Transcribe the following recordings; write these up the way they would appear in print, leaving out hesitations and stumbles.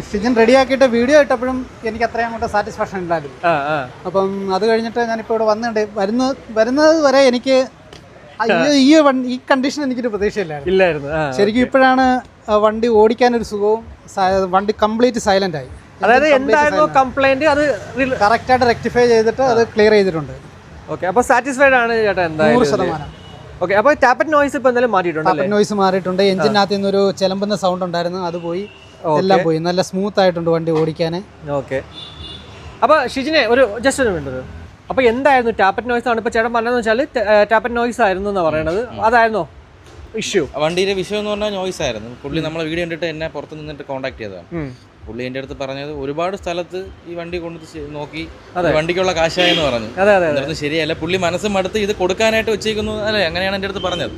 ഷിജിൻ റെഡിയാക്കിയിട്ട് വീഡിയോ ഇട്ടപ്പോഴും എനിക്ക് അത്രയും അങ്ങോട്ട് സാറ്റിസ്ഫാക്ഷൻ ഉണ്ടായിരുന്നു. അപ്പം അത് കഴിഞ്ഞിട്ട് ഞാനിപ്പോൾ ഇവിടെ വന്നിട്ടുണ്ട്. വരുന്നത് വരെ എനിക്ക് ഈ കണ്ടീഷൻ എനിക്കൊരു പ്രതീക്ഷയില്ലായിരുന്നു. ശരിക്കും ഇപ്പോഴാണ് വണ്ടി ഓടിക്കാനൊരു സുഖവും, വണ്ടി കംപ്ലീറ്റ് സൈലന്റ് ആയി. അതായത് എന്തായിരുന്നു കംപ്ലൈന്റ് അത് കറക്റ്റായിട്ട് റെക്ടിഫൈ ചെയ്തിട്ട് അത് ക്ലിയർ ചെയ്തിട്ടുണ്ട്. ഓക്കെ, അപ്പോൾ സാറ്റിസ്ഫൈഡ് ആണ് ചേട്ടാ? എന്തായാലും 100%. ഓക്കെ, അപ്പോൾ ടാപ്പറ്റ് നോയ്സ് ഇപ്പോൾ എന്തായാലും മാറ്റിയിട്ടുണ്ട്. നോയ്സ് മാറിയിട്ടുണ്ട്. എഞ്ചിനകത്ത് നിന്നൊരു ചിലമ്പുന്ന സൗണ്ട് ഉണ്ടായിരുന്നു, അത് പോയി. എല്ലാം പോയി. നല്ല സ്മൂത്ത് ആയിട്ടുണ്ട് വണ്ടി ഓടിക്കാൻ. ഓക്കെ, അപ്പോൾ ഷിജിനെ ജസ്റ്റ് ഒരു മിനിറ്റ്. അപ്പോൾ എന്തായിരുന്നു ടാപ്പറ്റ് നോയ്സ് ആണ് ഇപ്പോൾ ചേട്ടൻ പറഞ്ഞതെന്ന് വെച്ചാൽ ടാപ്പറ്റ് നോയ്സ് ആയിരുന്നു എന്നാണ് പറയണത്. അതായിരുന്നോ ഇഷ്യൂ? വണ്ടിയുടെ വിഷയം എന്ന് പറഞ്ഞാൽ നോയ്സ് ആയിരുന്നു. പുള്ളി നമ്മളെ വീഡിയോ കണ്ടിട്ട് എന്നെ പുറത്ത് നിന്നിട്ട് കോൺടാക്ട് ചെയ്തതാണ്. പുള്ളി എൻ്റെ അടുത്ത് പറഞ്ഞത് ഒരുപാട് സ്ഥലത്ത് ഈ വണ്ടി കൊണ്ട് നോക്കി വണ്ടിക്കുള്ള കാശായെന്ന് പറഞ്ഞു. എന്നിട്ട് ശരിയല്ല, പുള്ളി മനസ്സും അടുത്ത് ഇത് കൊടുക്കാനായിട്ട് വെച്ചേക്കുന്നു അല്ലേ, അങ്ങനെയാണ് എൻ്റെ അടുത്ത് പറഞ്ഞത്.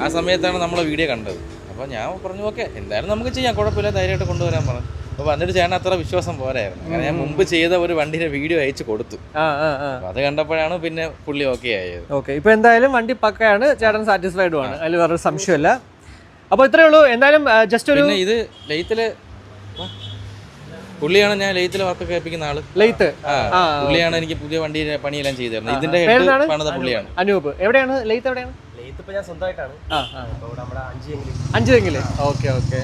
ആ സമയത്താണ് നമ്മളെ വീഡിയോ കണ്ടത്. അപ്പോൾ ഞാൻ പറഞ്ഞു ഓക്കെ, എന്തായാലും നമുക്ക് ചെയ്യാം, കുഴപ്പമില്ല, ധൈര്യമായിട്ട് കൊണ്ടുവരാൻ പറഞ്ഞു. അപ്പോൾ വന്നിട്ട് ചേട്ടൻ അത്ര വിശ്വാസം പോരായിരുന്നു. അങ്ങനെ ഞാൻ മുമ്പ് ചെയ്ത ഒരു വണ്ടിയുടെ വീഡിയോ അയച്ചു കൊടുത്തു. അത് കണ്ടപ്പോഴാണ് പിന്നെ പുള്ളി ഓക്കെ ആയത്. ഓക്കെ, ഇപ്പോൾ എന്തായാലും വണ്ടി പക്കയാണ്, ചേട്ടൻ സാറ്റിസ്ഫൈഡും ആണ്, അതിൽ വേറൊരു സംശയമില്ല. അപ്പോൾ ഇത്രയേ ഉള്ളൂ. എന്തായാലും ജസ്റ്റ് ഒരു ഇത് ലെയ്ത്തില് പുള്ളിയാണ്, ഞാൻ ലെയ്ത്തില് വർക്ക് കേൾപ്പിക്കുന്ന ആള്. ലെയ്ത്ത് പുള്ളിയാണ് എനിക്ക് പുതിയ വണ്ടിയുടെ പണിയെല്ലാം ചെയ്തു തരുന്നത്. ഇതിന്റെ ഹെഡ് പണിത പുള്ളിയാണ്. അനൂപ്. എവിടെയാണ് ലെയ്ത്ത്? എവിടെയാണ്? ഞാൻ സ്വന്തമായിട്ടാണ്. അഞ്ച് തെങ്ങില്. ഓക്കെ ഓക്കെ,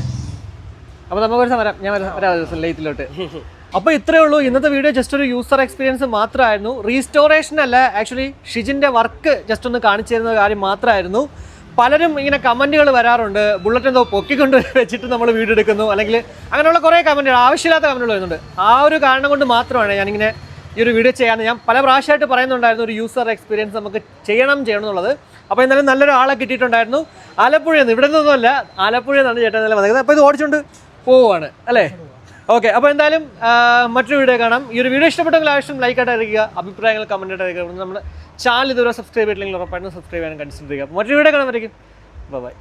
അപ്പോൾ നമുക്കൊരു സമരം, ഞാൻ വരാം ദിവസം ലെയ്ത്തിലോട്ട്. അപ്പോൾ ഇത്രയേ ഉള്ളൂ ഇന്നത്തെ വീഡിയോ. ജസ്റ്റ് ഒരു യൂസർ എക്സ്പീരിയൻസ് മാത്രമായിരുന്നു, റീസ്റ്റോറേഷൻ അല്ല. ആക്ച്വലി ഷിജിൻ്റെ വർക്ക് ജസ്റ്റ് ഒന്ന് കാണിച്ചു തരുന്ന കാര്യം മാത്രമായിരുന്നു. പലരും ഇങ്ങനെ കമൻറ്റുകൾ വരാറുണ്ട്, ബുള്ളറ്റ് എന്തോ പൊക്കിക്കൊണ്ട് വെച്ചിട്ട് നമ്മൾ വീഡിയോ എടുക്കുന്നു, അല്ലെങ്കിൽ അങ്ങനെയുള്ള കുറേ കമൻറ്റുകൾ, ആവശ്യമില്ലാത്ത കമൻറ്റുകൾ വരുന്നുണ്ട്. ആ ഒരു കാരണം കൊണ്ട് മാത്രമാണ് ഞാനിങ്ങനെ ഈ ഒരു വീഡിയോ ചെയ്യാമെന്ന് ഞാൻ പല പ്രാവശ്യമായിട്ട് പറയുന്നുണ്ടായിരുന്നു. ഒരു യൂസർ എക്സ്പീരിയൻസ് നമുക്ക് ചെയ്യണം എന്നുള്ളത്. അപ്പോൾ എന്തായാലും നല്ലൊരു ആളെ കിട്ടിയിട്ടുണ്ടായിരുന്നു. ആലപ്പുഴയിൽ നിന്ന്, ഇവിടെ നിന്നൊന്നുമല്ല, ആലപ്പുഴയിൽ നിന്നാണ് ചേട്ടൻ നല്ല വന്നത്. അപ്പോൾ ഇത് ഓടിച്ചുകൊണ്ട് പോവുകയാണ് അല്ലേ? ഓക്കെ, അപ്പോൾ എന്തായാലും മറ്റൊരു വീഡിയോ കാണാം. ഈ ഒരു വീഡിയോ ഇഷ്ടപ്പെട്ടെങ്കിൽ ആവശ്യം ലൈക്കായിട്ട് അറിയിക്കുക, അഭിപ്രായങ്ങൾ കമൻറ്റായിട്ട് അറിയിക്കുക. നമ്മുടെ ചാനൽ ഇതുവരെ സബ്സ്ക്രൈബ് ചെയ്തില്ലെങ്കിൽ ഉറപ്പായിട്ടും സബ്സ്ക്രൈബ് ചെയ്യാൻ കൺസിഡർ ചെയ്യുക. അപ്പോൾ മറ്റൊരു വീഡിയോ കാണാൻ പറ്റും. ബൈ.